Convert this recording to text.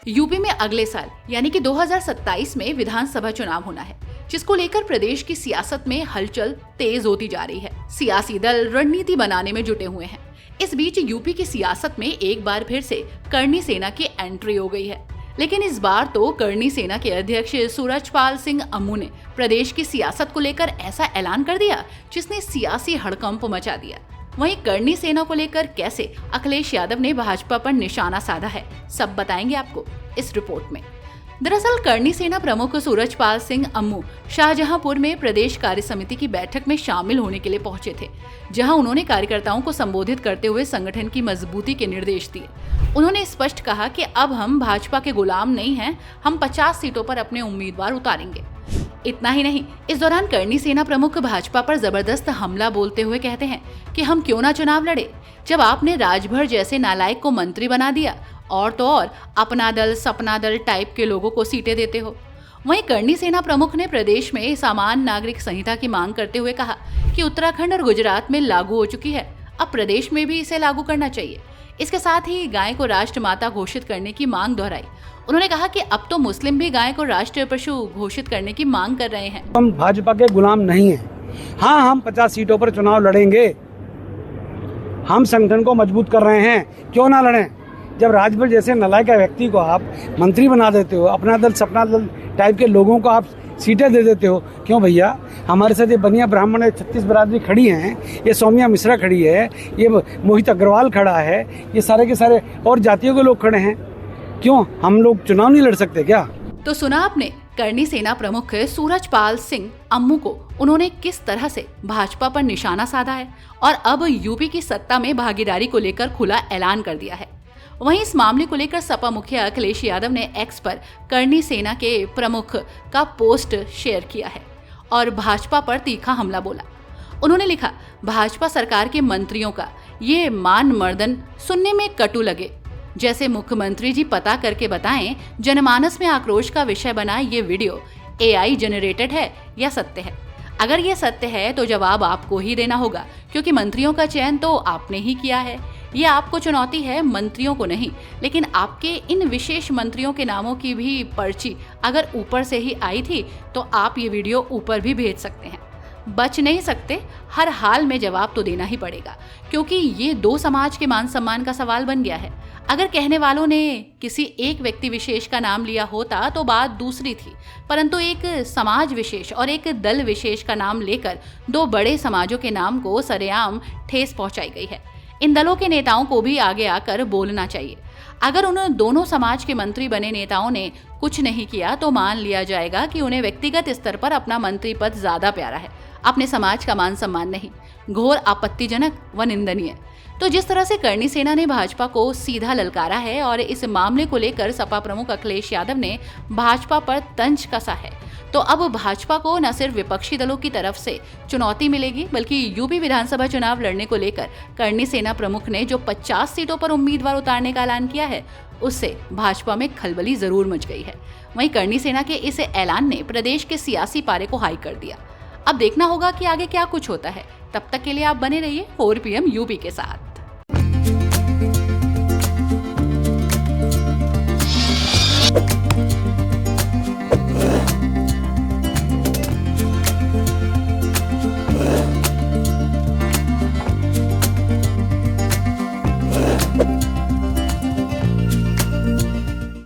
UP में अगले साल यानी कि 2027 में विधानसभा चुनाव होना है, जिसको लेकर प्रदेश की सियासत में हलचल तेज होती जा रही है। सियासी दल रणनीति बनाने में जुटे हुए हैं। इस बीच यूपी की सियासत में एक बार फिर से करनी सेना की एंट्री हो गई है, लेकिन इस बार तो करनी सेना के अध्यक्ष सूरजपाल सिंह अम्मू ने प्रदेश की सियासत को लेकर ऐसा ऐलान कर दिया जिसने सियासी हड़कंप मचा दिया। वहीं करनी सेना को लेकर कैसे अखिलेश यादव ने भाजपा पर निशाना साधा है, सब बताएंगे आपको इस रिपोर्ट में। दरअसल करनी सेना प्रमुख सूरजपाल सिंह अम्मू शाहजहांपुर में प्रदेश कार्य समिति की बैठक में शामिल होने के लिए पहुंचे थे, जहां उन्होंने कार्यकर्ताओं को संबोधित करते हुए संगठन की मजबूती के निर्देश दिए। उन्होंने स्पष्ट कहा कि अब हम भाजपा के गुलाम नहीं हैं, हम 50 सीटों पर अपने उम्मीदवार उतारेंगे। इतना ही नहीं, इस दौरान करनी सेना प्रमुख भाजपा पर जबरदस्त हमला बोलते हुए कहते हैं कि हम क्यों ना चुनाव लड़े, जब आपने राजभर जैसे नालायक को मंत्री बना दिया और तो और अपना दल सपना दल टाइप के लोगों को सीटें देते हो। वहीं करनी सेना प्रमुख ने प्रदेश में सामान्य नागरिक संहिता की मांग करते हुए कहा कि उत्तराखंड और गुजरात में लागू हो चुकी है, अब प्रदेश में भी इसे लागू करना चाहिए। इसके साथ ही गाय को राष्ट्रमाता घोषित करने की मांग दोहराई। उन्होंने कहा कि अब तो मुस्लिम भी गाय को राष्ट्रीय पशु घोषित करने की मांग कर रहे हैं। हम भाजपा के गुलाम नहीं हैं। हाँ, हम 50 सीटों पर चुनाव लड़ेंगे। हम संगठन को मजबूत कर रहे हैं, क्यों ना लड़ें। जब राजभर जैसे नालायक व्यक्ति को आप मंत्री बना देते हो, अपना दल सपना दल टाइप के लोगों को आप सीटें दे देते हो, क्यों भैया। हमारे साथ ये बनिया ब्राह्मण 36 बरादरी खड़ी हैं, ये सौम्या मिश्रा खड़ी है, ये मोहित अग्रवाल खड़ा है, ये सारे के सारे और जातियों के लोग खड़े हैं। क्यों हम लोग चुनाव नहीं लड़ सकते क्या? तो सुना आपने करनी सेना प्रमुख सूरजपाल सिंह अम्मू को उन्होंने किस तरह से भाजपा पर निशाना साधा है और अब यूपी की सत्ता में भागीदारी को लेकर खुला ऐलान कर दिया है। वहीं इस मामले को लेकर सपा मुखिया अखिलेश यादव ने एक्स पर करनी सेना के प्रमुख का पोस्ट शेयर किया है और भाजपा पर तीखा हमला बोला। उन्होंने लिखा, भाजपा सरकार के मंत्रियों का ये मान मर्दन सुनने में कटु लगे। जैसे मुख्यमंत्री जी पता करके बताएं, जनमानस में आक्रोश का विषय बना ये वीडियो AI जनरेटेड है या सत्य है। अगर ये सत्य है तो जवाब आपको ही देना होगा, क्योंकि मंत्रियों का चयन तो आपने ही किया है। ये आपको चुनौती है, मंत्रियों को नहीं। लेकिन आपके इन विशेष मंत्रियों के नामों की भी पर्ची अगर ऊपर से ही आई थी तो आप ये वीडियो ऊपर भी भेज सकते हैं, बच नहीं सकते। हर हाल में जवाब तो देना ही पड़ेगा, क्योंकि ये दो समाज के मान सम्मान का सवाल बन गया है। अगर कहने वालों ने किसी एक व्यक्ति विशेष का नाम लिया होता तो बात दूसरी थी, परंतु एक समाज विशेष और एक दल विशेष का नाम लेकर दो बड़े समाजों के नाम को सरेआम ठेस पहुंचाई गई है। इन दलों के नेताओं को भी आगे आकर बोलना चाहिए। अगर उन दोनों समाज के मंत्री बने नेताओं ने कुछ नहीं किया तो मान लिया जाएगा कि उन्हें व्यक्तिगत स्तर पर अपना मंत्री पद ज्यादा प्यारा है, अपने समाज का मान सम्मान नहीं। घोर आपत्तिजनक व निंदनीय। तो जिस तरह से करनी सेना ने भाजपा को सीधा ललकारा है और इस मामले को लेकर सपा प्रमुख अखिलेश यादव ने भाजपा पर तंज कसा है, तो अब भाजपा को न सिर्फ विपक्षी दलों की तरफ से चुनौती मिलेगी, बल्कि यूपी विधानसभा चुनाव लड़ने को लेकर करनी सेना प्रमुख ने जो 50 सीटों पर उम्मीदवार उतारने का ऐलान किया है, उससे भाजपा में खलबली जरूर मच गई है। वहीं करनी सेना के इस ऐलान ने प्रदेश के सियासी पारे को हाई कर दिया। अब देखना होगा कि आगे क्या कुछ होता है। तब तक के लिए आप बने रहिए 4PM यूपी के साथ।